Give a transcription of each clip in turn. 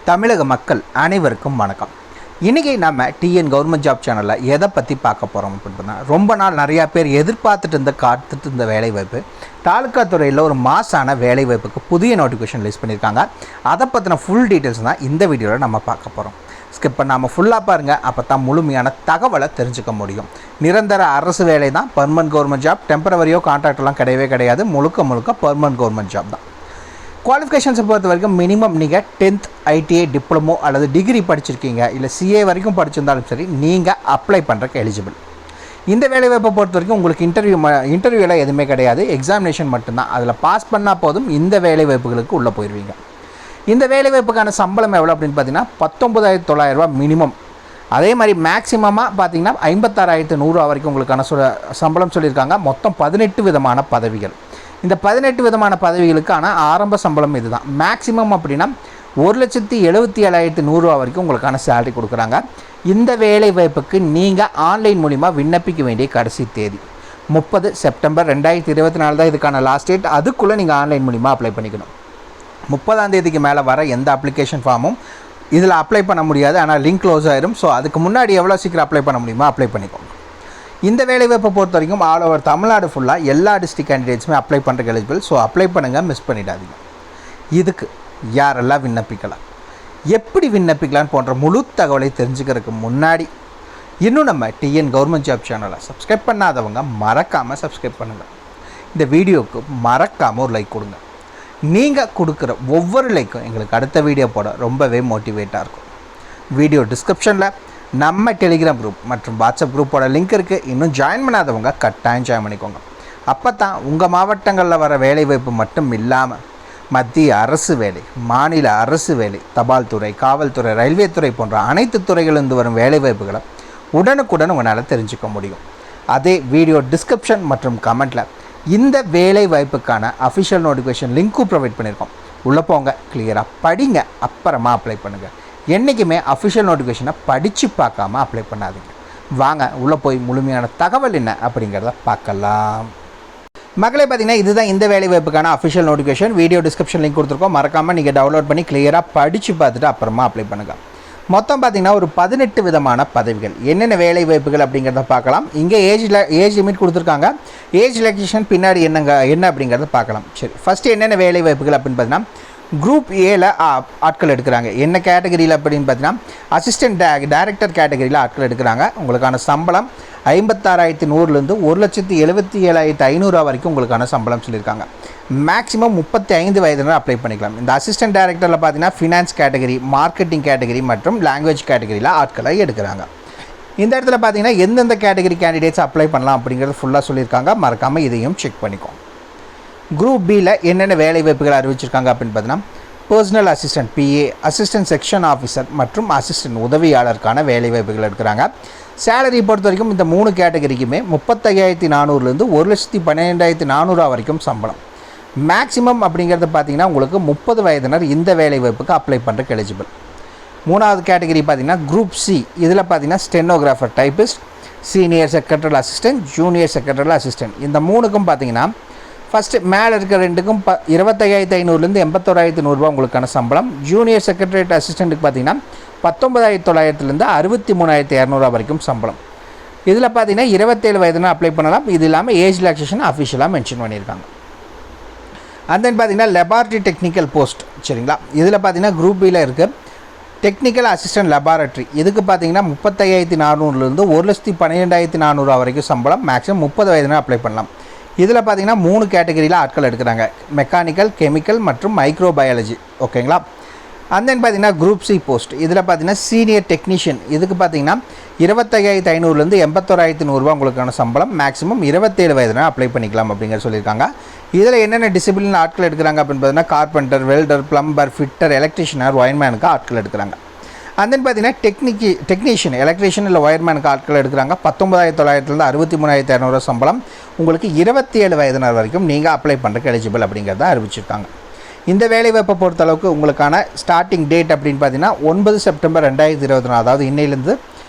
தமிழக மக்கள் அனைவருக்கும் வணக்கம். இன்றைக்கி நம்ம டிஎன் கவர்மெண்ட் ஜாப் சேனலில் எதை பற்றி பார்க்க போகிறோம் அப்படின்னா, ரொம்ப நாள் நிறையா பேர் காத்துட்டு இருந்த வேலைவாய்ப்பு தாலுக்கா துறையில் ஒரு மாசான வேலைவாய்ப்புக்கு புதிய நோட்டிஃபிகேஷன் ரிலீஸ் பண்ணியிருக்காங்க. அதை பற்றின ஃபுல் டீட்டெயில்ஸ் தான் இந்த வீடியோவில் நம்ம பார்க்க போகிறோம். ஸ்கிப் பண்ணாமல் ஃபுல்லாக பாருங்கள், அப்போ தான் முழுமையான தகவலை தெரிஞ்சுக்க முடியும். நிரந்தர அரசு வேலை தான், பர்மனன்ட் கவர்மெண்ட் ஜாப். டெம்பரவரியோ கான்ட்ராக்டெலாம் கிடையவே கிடையாது. முழுக்க பர்மனன்ட் கவர்மெண்ட் ஜாப் தான். குவாலிஃபிகேஷன்ஸை பொறுத்த வரைக்கும் மினிமம் நீங்கள் 10th ITI டிப்ளமோ அல்லது டிகிரி படிச்சிருக்கீங்க, இல்லை CA வரைக்கும் படிச்சிருந்தாலும் சரி, நீங்கள் அப்ளை பண்ணுறக்கு எலிஜிபிள். இந்த வேலைவாய்ப்பை பொறுத்த வரைக்கும் உங்களுக்கு இன்டர்வியூலாம் எதுவுமே கிடையாது, எக்ஸாமினேஷன் மட்டும்தான். அதில் பாஸ் பண்ணால் போதும், இந்த வேலைவாய்ப்புகளுக்கு உள்ளே போயிடுவீங்க. இந்த வேலைவாய்ப்புக்கான சம்பளம் எவ்வளோ அப்படின்னு பார்த்தீங்கன்னா 19,900 ரூபா மினிமம். அதே மாதிரி மேக்ஸிமமாக பார்த்தீங்கன்னா 56,100 வரைக்கும் உங்களுக்கான சம்பளம் சொல்லியிருக்காங்க. மொத்தம் 18 விதமான பதவிகள். இந்த 18 விதமான பதவிகளுக்கான ஆரம்ப சம்பளம் இது தான். மேக்ஸிமம் அப்படின்னா 1,77,100 வரைக்கும் உங்களுக்கான சேலரி கொடுக்குறாங்க. இந்த வேலை வாய்ப்புக்கு நீங்கள் ஆன்லைன் மூலிமா விண்ணப்பிக்க வேண்டிய கடைசி தேதி 30 செப்டம்பர் 2024 தான் இதுக்கான லாஸ்ட் டேட். அதுக்குள்ளே நீங்கள் ஆன்லைன் மூலிமா அப்ளை பண்ணிக்கணும். 30ஆம் தேதிக்கு மேலே வர எந்த அப்ளிகேஷன் ஃபார்மும் இதில் அப்ளை பண்ண முடியாது, ஆனால் லிங்க் க்ளோஸ் ஆயிரும். ஸோ அதுக்கு முன்னாடி எவ்வளோ சீக்கிரம் அப்ளை பண்ண முடியுமோ அப்ளை பண்ணிக்கோங்க. இந்த வேலைவாய்ப்பை பொறுத்த வரைக்கும் ஆல் ஓவர் தமிழ்நாடு ஃபுல்லாக எல்லா டிஸ்ட்ரிக்ட் கேண்டிடேட்ஸுமே அப்ளை பண்ணுறதுக்கு எலிஜிபிள். ஸோ அப்ளை பண்ணுங்கள், மிஸ் பண்ணிடாதீங்க. இதுக்கு யாரெல்லாம் விண்ணப்பிக்கலாம், எப்படி விண்ணப்பிக்கலான்னு போன்ற முழு தகவலை தெரிஞ்சுக்கிறதுக்கு முன்னாடி இன்னும் நம்ம டிஎன் கவர்மெண்ட் ஜாப் சேனலை சப்ஸ்கிரைப் பண்ணாதவங்க மறக்காமல் சப்ஸ்கிரைப் பண்ணுங்கள். இந்த வீடியோவுக்கு மறக்காமல் ஒரு லைக் கொடுங்க. நீங்கள் கொடுக்குற ஒவ்வொரு லைக்கும் எங்களுக்கு அடுத்த வீடியோ போட ரொம்பவே மோட்டிவேட்டாக இருக்கும். வீடியோ டிஸ்கிரிப்ஷனில் நம்ம டெலிகிராம் குரூப் மற்றும் வாட்ஸ்அப் குரூப்போட லிங்க் இருக்குது. இன்னும் ஜாயின் பண்ணாதவங்க கட்டாயம் ஜாயின் பண்ணிக்கோங்க. அப்போ தான் உங்கள் மாவட்டங்களில் வர வேலைவாய்ப்பு மட்டும் இல்லாமல் மத்திய அரசு வேலை, மாநில அரசு வேலை, தபால் துறை, காவல்துறை, ரயில்வே துறை போன்ற அனைத்து துறைகளிலிருந்து வரும் வேலைவாய்ப்புகளை உடனுக்குடன் உங்களால் தெரிஞ்சுக்க முடியும். அதே வீடியோ டிஸ்கிரிப்ஷன் மற்றும் கமெண்ட்டில் இந்த வேலை வாய்ப்புக்கான அஃபிஷியல் நோட்டிஃபிகேஷன் லிங்க்கும் ப்ரொவைட் பண்ணியிருக்கோம். உள்ளே போங்க, கிளியராக படிங்க, அப்புறமா அப்ளை பண்ணுங்கள். என்றைக்குமே அஃபிஷியல் நோட்டிஃபிகேஷனை படித்து பார்க்காம அப்ளை பண்ணாதீங்க. வாங்க உள்ளே போய் முழுமையான தகவல் என்ன அப்படிங்கிறத பார்க்கலாம். மக்களே, பார்த்தீங்கன்னா இதுதான் இந்த வேலை வாய்ப்புக்கான official notification. Video description link கொடுத்துருக்கோம். மறக்காமல் நீங்கள் டவுன்லோட் பண்ணி கிளியராக படித்து பார்த்துட்டு அப்புறமா அப்ளை பண்ணுங்கள். மொத்தம் பார்த்திங்கன்னா ஒரு 18 விதமான பதவிகள். என்னென்ன வேலை வாய்ப்புகள் அப்படிங்கிறத பார்க்கலாம். இங்கே ஏஜ் லிமிட் கொடுத்துருக்காங்க. ஏஜ் ரிலாக்ஸேஷன் பின்னாடி என்ன அப்படிங்கிறத பார்க்கலாம். சரி, ஃபஸ்ட்டு என்னென்ன வேலை வாய்ப்புகள் அப்படின்னு பார்த்தீங்கன்னா, குரூப் ஏல ஆட்கள் எடுக்கிறாங்க. என்ன கேட்டகரியில் அப்படின்னு பார்த்தீங்கன்னா, அசிஸ்டன்ட் டைரக்டர் கேட்டகரியில் ஆட்கள் எடுக்கிறாங்க. உங்களுக்கான சம்பளம் 56,100லேருந்து 1,77,500 வரைக்கும் உங்களுக்கான சம்பளம் சொல்லியிருக்காங்க. மேக்ஸிமம் 35 வயதினர் அப்ளை பண்ணிக்கலாம். இந்த அசிஸ்டன்ட் டைரக்டரில் பார்த்தீங்கன்னா ஃபினான்ஸ் கேட்டகரி, மார்க்கெட்டிங் கேட்டகரி மற்றும் லாங்குவேஜ் கேட்டகரியில் ஆட்களை எடுக்கிறாங்க. இந்த இடத்துல பார்த்தீங்கன்னா எந்தெந்த கேட்டகரி கேண்டிடேட்ஸ் அப்ளை பண்ணலாம் அப்படிங்கிறது ஃபுல்லாக சொல்லியிருக்காங்க. மறக்காமல் இதையும் செக் பண்ணிக்கோங்க. குரூப் பியில் என்னென்ன வேலை வாய்ப்புகள் அறிவிச்சிருக்காங்க அப்படின்னு பார்த்தீங்கன்னா, personal assistant PA, assistant section officer மற்றும் அசிஸ்டன்ட் உதவியாளருக்கான வேலை வாய்ப்புகள் எடுக்கிறாங்க. சேலரி பொறுத்த வரைக்கும் இந்த 3 கேட்டகரிக்குமே 35,400லேருந்து 1,12,400 வரைக்கும் சம்பளம். மேக்ஸிமம் அப்படிங்கிறது பார்த்தீங்கன்னா உங்களுக்கு 30 வயதினர் இந்த வேலை வாய்ப்புக்கு அப்ளை பண்ணுறதுக்கு எலிஜிபிள். 3வது கேட்டகரி பார்த்தீங்கன்னா குரூப் C. இதில் பார்த்தீங்கன்னா stenographer, typist, senior secretarial assistant, junior secretarial assistant. இந்த 3க்கும் பார்த்தீங்கன்னா ஃபஸ்ட்டு மேலே இருக்கிற 2க்கும் 25,500லேருந்து 81,100 உங்களுக்கான சம்பளம். ஜூனியர் செக்ரட்டரியேட் அசிஸ்டண்ட்டுக்கு பார்த்தீங்கன்னா 19,900லேருந்து 63,200 வரைக்கும் சம்பளம். இதில் பார்த்தீங்கன்னா 27 வயதுனா அப்ளை பண்ணலாம். இது இல்லாமல் ஏஜ் ரிலாக்ஸேஷன் அஃபிஷியலாக மென்ஷன் பண்ணியிருக்காங்க. அண்ட் தென் பார்த்தீங்கன்னா லெபார்ட்ரி டெக்னிக்கல் போஸ்ட், சரிங்களா. இதில் பார்த்தீங்கன்னா குரூப் பியில் இருக்குது டெக்னிக்கல் அசிஸ்டன்ட் லெபார்ட்ரி. இதுக்கு பார்த்தீங்கன்னா 35,400லேருந்து 1,12,400 வரைக்கும் சம்பளம். மேக்ஸிமம் 30 வயதுனா அப்ளை பண்ணலாம். இதில் பார்த்தீங்கன்னா 3 கேட்டகரியில் ஆட்கள் எடுக்கிறாங்க. மெக்கானிக்கல், கெமிக்கல் மற்றும் மைக்ரோபயாலஜி, ஓகேங்களா. அண்ட் தென் பார்த்தீங்கன்னா குரூப் C போஸ்ட். இதில் பார்த்தீங்கன்னா சீனியர் டெக்னீஷியன். இதுக்கு பார்த்தீங்கன்னா 25,500லேருந்து 81,100 உங்களுக்கான சம்பளம். மேக்ஸிமம் 27 வயதுனா அப்ளை பண்ணிக்கலாம் அப்படிங்கிற சொல்லியிருக்காங்க. இதில் என்னென்ன டிசிப்ளின் ஆட்கள் எடுக்கிறாங்க அப்படின்னு பார்த்தீங்கன்னா, carpenter, welder, plumber, fitter, electrician, ஒயர்மேனுக்கு ஆட்கள் எடுக்கிறாங்க. அண்ட் தென் பார்த்தீங்கன்னா டெக்னீஷியன், எலக்ட்ரிஷியன் இல்லை ஒயர்மேனுக்கு ஆட்கள் எடுக்கிறாங்க. 19,900லேருந்து 63,200 சம்பளம். உங்களுக்கு 27 வயதினர் வரைக்கும் நீங்கள் அப்ளை பண்ணுறதுக்கு எலிஜிபிள் அப்படிங்கிறத அறிவிச்சிருக்காங்க. இந்த வேலைவாய்ப்பை பொறுத்தளவுக்கு உங்களுக்கான ஸ்டார்டிங் டேட் அப்படின்னு பார்த்தீங்கன்னா 9 செப்டம்பர் 2024, அதாவது இன்னையிலேருந்து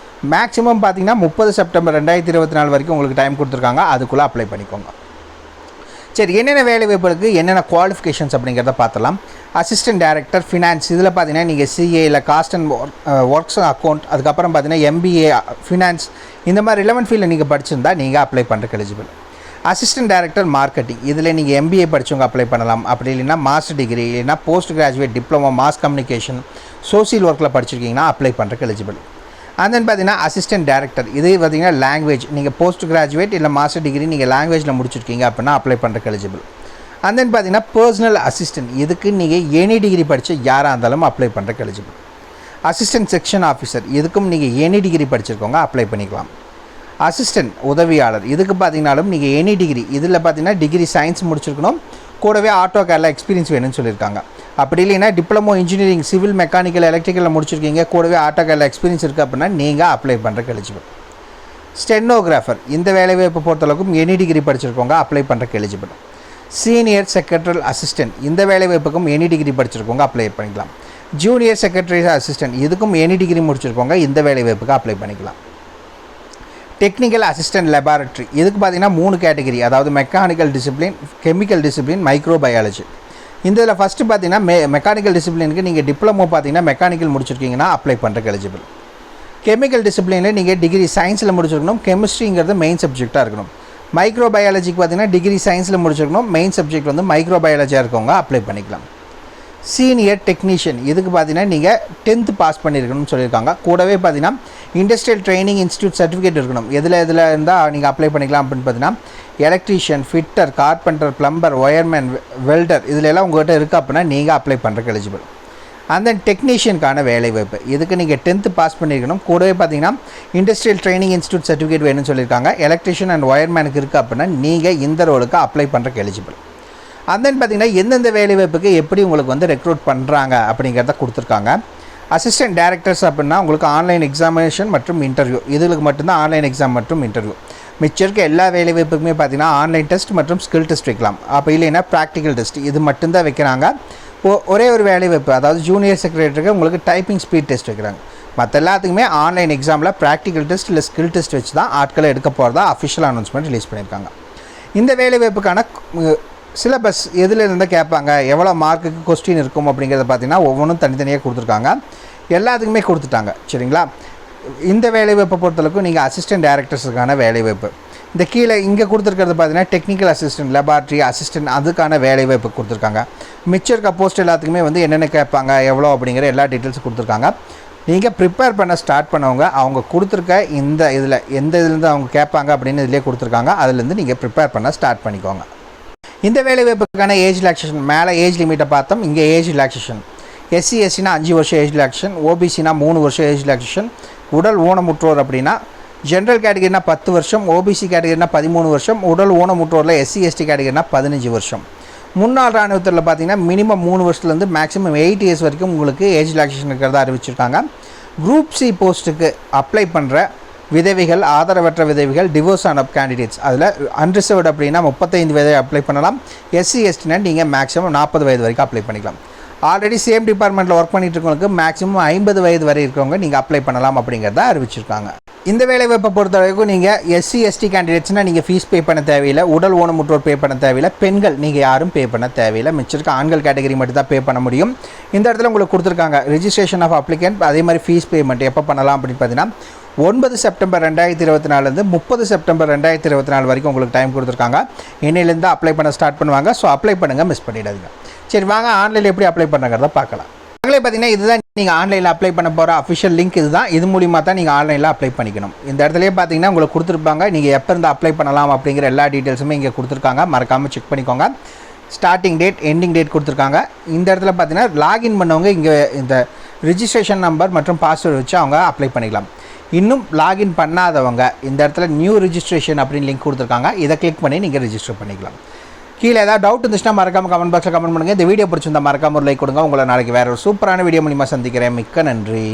மேக்ஸிமம் பார்த்தீங்கன்னா 30 செப்டம்பர் 2024 வரைக்கும் உங்களுக்கு டைம் கொடுத்துருக்காங்க. அதுக்குள்ளே அப்ளை பண்ணிக்கோங்க. சரி, என்னென்ன வேலை வாய்ப்புகளுக்கு என்னென்ன குவாலிஃபிகேஷன்ஸ் அப்படிங்கிறத பார்த்தலாம். அசிஸ்டன்ட் டைரக்டர் ஃபினான்ஸ் இதில் பார்த்தீங்கன்னா நீங்கள் சிஏ இல்லை காஸ்ட் அண்ட் ஒர்க்ஸ் அக்கௌண்ட், அதுக்கப்புறம் பார்த்தீங்கன்னா எம்பிஏ ஃபினான்ஸ், இந்த மாதிரி ரிலவெண்ட் ஃபீல்டில் நீங்கள் படிச்சிருந்தால் நீங்கள் அப்ளை பண்ணுறதுக்கு எலிஜிபிள். அசிஸ்டன்ட் டைரக்டர் மார்க்கெட்டிங் இதில் நீங்கள் எம்பிஏ படித்தவங்க அப்ளை பண்ணலாம். அப்படி இல்லைன்னா மாஸ்டர் டிகிரி இல்லைன்னா post graduate diploma mass communication social ஒர்க்கில் படிச்சிருக்கீங்கன்னா அப்ளை பண்ணுறதுக்கு எலிஜிபிள். அண்ட் தென் பார்த்தீங்கன்னா அசிஸ்டன்ட் டைரக்டர் இது பார்த்தீங்கன்னா லாங்குவேஜ், நீங்கள் போஸ்ட் கிராஜுவேட் இல்லை மாஸ்டர் டிகிரி நீங்கள் லாங்குவேஜில் முடிச்சிருக்கீங்க அப்படின்னா அப்ளை பண்ணுறதுக்கு எலிஜிபிள். அண்ட் தென் பார்த்தீங்கன்னா பர்சனல் அசிஸ்டன்ட் இதுக்கு நீங்கள் எனி டிகிரி படித்த யாராக இருந்தாலும் அப்ளை பண்ணுறதுக்கு எலிஜிபிள். அசிஸ்டன்ட் செக்ஷன் ஆஃபீஸர் இதுக்கும் நீங்கள் எனி டிகிரி படிச்சிருக்கோங்க அப்ளை பண்ணிக்கலாம். அசிஸ்டன்ட் உதவியாளர் இதுக்கு பார்த்தீங்கன்னாலும் நீங்கள் எனி டிகிரி இதில் பார்த்தீங்கன்னா டிகிரி சயின்ஸ் முடிச்சிருக்கணும், கூடவே ஆட்டோ கேரில் எக்ஸ்பீரியன்ஸ் வேணும்னு சொல்லியிருக்காங்க. அப்படி இல்லைன்னா டிப்ளமோ இன்ஜினியரிங் சிவில் மெக்கானிக்கல் எலக்ட்ரிக்கலில் முடிச்சிருக்கீங்க, கூடவே ஆட்டோ கேரில் எக்ஸ்பீரியன்ஸ் இருக்குது அப்படின்னா நீங்கள் அப்ளை பண்ணுறதுக்கு எலிஜிபிள். ஸ்டெனோகிராஃபர் இந்த வேலைவாய்ப்பை பொறுத்தளவுக்கும் எனி டிகிரி படிச்சிருக்கோங்க அப்ளை பண்ணுறதுக்கு எலிஜிபிள். சீனியர் செக்ரட்டரியல் அசிஸ்டன்ட் இந்த வேலைவாய்ப்புக்கும் எனி டிகிரி படிச்சிருக்கோங்க அப்ளை பண்ணிக்கலாம். ஜூனியர் செக்ரட்டரி அசிஸ்டன்ட் இதுக்கும் எனி டிகிரி முடிச்சிருக்கோங்க இந்த வேலைவாய்ப்புக்கு அப்ளை பண்ணிக்கலாம். டெக்னிக்கல் அசிஸ்டன்ட் லெபார்ட்டரி இதுக்கு பார்த்தீங்கன்னா 3 கேட்டகரி, அதாவது mechanical discipline, chemical discipline, microbiology. இந்த இதில் ஃபஸ்ட்டு பார்த்தீங்கன்னா மெக்கானிக்கல் டிசிப்ளினுக்கு நீங்கள் டிப்ளமோ பார்த்தீங்கன்னா மெக்கானிக்கல் முடிச்சிருக்கீங்கன்னா அப்ளை பண்ணுறதுக்கு எலிஜிபிள். கெமிக்கல் டிசிப்ளினில் நீங்கள் டிகிரி சயின்ஸில் முடிச்சிருக்கணும், கெமிஸ்ட்ரிங்கிறது மெயின் சப்ஜெக்டாக இருக்கணும். மைக்ரோபயாலஜிக்கு பார்த்தீங்கன்னா டிகிரி சயின்ஸில் முடிச்சிருக்கணும், மெயின் சப்ஜெக்ட் வந்து மைக்ரோபயாலஜியாக இருக்கவங்க அப்ளை பண்ணிக்கலாம். சீனியர் டெக்னீஷியன் இதுக்கு பார்த்தீங்கன்னா நீங்கள் 10th பாஸ் பண்ணியிருக்கணும்னு சொல்லியிருக்காங்க. கூடவே பார்த்தீங்கன்னா இண்டஸ்ட்ரியல் ட்ரைனிங் இன்ஸ்டியூட் சர்டிஃபிகேட் இருக்கணும். எதில் இருந்தால் நீங்கள் அப்ளை பண்ணிக்கலாம் அப்படின்னு பார்த்தீங்கன்னா electrician, fitter, carpenter, plumber, wireman, welder இதில் எல்லாம் உங்கள்கிட்ட இருக்குது அப்படின்னா நீங்கள் அப்ளை பண்ணுறதுக்கு எலிஜிபிள். அந்த டெக்னீஷியனுக்கான வேலைவாய்ப்பு இதுக்கு நீங்கள் 10th பாஸ் பண்ணியிருக்கணும், கூடவே பார்த்தீங்கன்னா இண்டஸ்ட்ரியல் ட்ரைனிங் இன்ஸ்டியூட் சர்டிஃபிகேட் வேணும்னு சொல்லியிருக்காங்க. எலக்ட்ரிஷியன் அண்ட் ஒயர்மேனுக்கு இருக்குது அப்படின்னா நீங்கள் இந்த ரோலுக்கு அப்ளை பண்ணுறதுக்கு எலிஜிபிள். அண்ட் தென் பார்த்தீங்கன்னா எந்தெந்த வேலைவாய்ப்புக்கு எப்படி உங்களுக்கு வந்து ரெக்ரூட் பண்ணுறாங்க அப்படிங்கிறத கொடுத்துருக்காங்க. அசிஸ்டன்ட் டைரக்டர்ஸ் அப்படின்னா உங்களுக்கு ஆன்லைன் எக்ஸாமினேஷன் மற்றும் இன்டர்வியூ, இதுக்கு மட்டும்தான் ஆன்லைன் எக்ஸாம் மற்றும் இன்டர்வியூ. மிச்சம் இருக்க எல்லா வேலைவாய்ப்புக்குமே பார்த்தீங்கன்னா ஆன்லைன் டெஸ்ட் மற்றும் ஸ்கில் டெஸ்ட் வைக்கலாம். அப்போ இல்லைன்னா ப்ராக்டிக்கல் டெஸ்ட் இது மட்டும்தான் வைக்கிறாங்க. ஒரே ஒரு வேலைவாய்ப்பு, அதாவது ஜூனியர் செக்ரட்டரிக்கு உங்களுக்கு டைப்பிங் ஸ்பீட் டெஸ்ட் வைக்கிறாங்க. மற்ற எல்லாத்துக்குமே ஆன்லைன் எக்ஸாமில் ப்ராக்டிக்கல் டெஸ்ட் இல்லை ஸ்கில் டெஸ்ட் வச்சு தான் ஆட்களை எடுக்க போகிறதா அஃபிஷியல் அனௌன்ஸ்மெண்ட் ரிலீஸ் பண்ணியிருக்காங்க. இந்த வேலைவாய்ப்புக்கான சிலபஸ் எதில் இருந்தால் கேட்பாங்க, எவ்வளோ மார்க்குக்கு கொஸ்டின் இருக்கும் அப்படிங்கிறத பார்த்தீங்கன்னா ஒவ்வொன்றும் தனித்தனியாக கொடுத்துருக்காங்க, எல்லாத்துக்குமே கொடுத்துட்டாங்க. சரிங்களா? இந்த வேலைவாய்ப்பை பொறுத்தளவுக்கு நீங்கள் அசிஸ்டன்ட் டைரக்டர்ஸுக்கான வேலைவாய்ப்பு இந்த கீழே இங்கே கொடுத்துருக்கிறது பார்த்தீங்கன்னா டெக்னிக்கல் அசிஸ்டன்ட், லெபார்ட்ரி அசிஸ்டன்ட் அதுக்கான வேலைவாய்ப்பு கொடுத்துருக்காங்க. மிச்சம் இருக்க போஸ்ட் எல்லாத்துக்குமே வந்து என்னென்ன கேட்பாங்க, எவ்வளோ அப்படிங்கிற எல்லா டீட்டெயில்ஸும் கொடுத்துருக்காங்க. நீங்கள் ப்ரிப்பேர் பண்ண ஸ்டார்ட் பண்ணவங்க அவங்க கொடுத்துருக்க இந்த இதில் எந்த இதுலேருந்து அவங்க கேட்பாங்க அப்படின்னு இதிலே கொடுத்துருக்காங்க, அதுலேருந்து நீங்கள் ப்ரிப்பேர் பண்ண ஸ்டார்ட் பண்ணிக்கோங்க. இந்த வேலைவாய்ப்புக்கான ஏஜ் ரிலாக்ஸேஷன் மேலே ஏஜ் லிமிட்டை பார்த்தோம், இங்கே ஏஜ் ரிலாக்ஸேஷன் எஸ்சி எஸ்சினா 5 வருஷம் ஏஜ் ரிலாக்ஸேஷன், ஓபிசினா 3 வருஷம் ஏஜ் ரிலாக்ஸேஷன், உடல் ஊனமுற்றோர் அப்படின்னா ஜென்ரல் கேட்டகரினா 10 வருஷம், ஓபிசி கேட்டகரினா 13 வருஷம், உடல் ஊனமுற்றோரில் எஸ்சி எஸ்டி கேட்டகரினா 15 வருஷம். முன்னாள் இராணுவத்தில் பார்த்தீங்கன்னா மினிமம் 3 வருஷத்துலேருந்து மேக்ஸிமம் 8 இயர்ஸ் வரைக்கும் உங்களுக்கு ஏஜ் ரிலாக்ஸேஷன் இருக்கிறதா அறிவிச்சிருக்காங்க. குரூப் சி போஸ்ட்டுக்கு அப்ளை பண்ணுற விதவைகள், ஆதரவற்ற விதவைகள், டிவோர்ஸ் ஆன கேண்டிடேட்ஸ் அதில் அன்ரிசர்வ்டு அப்படின்னா 35 வயது அப்ளை பண்ணலாம். எஸ்சி எஸ்டினா நீங்கள் மேக்ஸிமம் 40 வயது வரைக்கும் அப்ளை பண்ணிக்கலாம். ஆல்ரெடி சேம் டிபார்ட்மெண்ட்டில் ஒர்க் பண்ணிட்டு இருக்கவங்களுக்கு மேக்ஸிமம் 50 வயது வரை இருக்கவங்க நீங்கள் அப்ளை பண்ணலாம் அப்படிங்கிறத அறிவிச்சிருக்காங்க. இந்த வேலைவாய்ப்பை பொறுத்த வரைக்கும் நீங்கள் எஸ்சி எஸ்டி கேண்டிடேட்ஸ்னால் நீங்கள் ஃபீஸ் பே பண்ண தேவையில்லை, உடல் ஊனமுற்றோர் பே பண்ண தேவையில்லை, பெண்கள் நீங்கள் யாரும் பே பண்ண தேவையில்லை, மிச்சிருக்க ஆண்கள் கேட்டகரி மட்டும் தான் பே பண்ண முடியும். இந்த இடத்துல உங்களுக்கு கொடுத்துருக்காங்க ரிஜிஸ்ட்ரேஷன் ஆஃப் அப்ளிகன்ட், அதே மாதிரி ஃபீஸ் பேமெண்ட் எப்போ பண்ணலாம் அப்படின்னு பார்த்தீங்கன்னா 9 செப்டம்பர் 2024 30 செப்டம்பர் 2024 வரைக்கும் உங்களுக்கு டைம் கொடுத்துருக்காங்க. இன்னிலேருந்து அப்ளை பண்ண ஸ்டார்ட் பண்ணுவாங்க. ஸோ அப்ளை பண்ணுங்கள், மிஸ் பண்ணிடாதீங்க. சரி வாங்க ஆன்லைனில் எப்படி அப்ளை பண்ணுறத பார்க்கலாம். அதே பார்த்தீங்கன்னா இதுதான் நீங்கள் ஆன்லைனில் அப்ளை பண்ண போகிற அஃபிஷியல் லிங்க், இதுதான். இது மூலிமா தான் நீங்கள் ஆன்லைனில் அப்ளை பண்ணிக்கணும். இந்த இடத்துலேயே பார்த்தீங்கன்னா உங்களுக்கு கொடுத்துருப்பாங்க நீங்கள் எப்போ இருந்து அப்ளை பண்ணலாம் அப்படிங்கிற எல்லா டீட்டெயில்ஸுமே இங்கே கொடுத்துருக்காங்க, மறக்காமல் செக் பண்ணிக்கோங்க. ஸ்டார்டிங் டேட், எண்டிங் டேட் கொடுத்துருக்காங்க. இந்த இடத்துல பார்த்தீங்கன்னா லாகின் பண்ணவங்க இங்கே இந்த ரிஜிஸ்ட்ரேஷன் நம்பர் மற்றும் பாஸ்வேர்டு வச்சு அவங்க அப்ளை பண்ணிக்கலாம். இன்னும் லாகின் பண்ணாதவங்க இந்த இடத்துல நியூ ரிஜிஸ்ட்ரேஷன் அப்படின்னு லிங்க் கொடுத்துருக்காங்க, இதை கிளிக் பண்ணி நீங்கள் ரிஜிஸ்டர் பண்ணிக்கலாம். கீழே ஏதாவது டவுட் இருந்துச்சுன்னா மறக்காமல் கமெண்ட் பாக்ஸில் கமெண்ட் பண்ணுங்கள். இந்த வீடியோ பிடிச்சிருந்தா மறக்காம ஒரு லைக் கொடுங்க. உங்களை நாளைக்கு வேறு ஒரு சூப்பரான வீடியோ மூலிமா சந்திக்கிறேன். மிக்க நன்றி.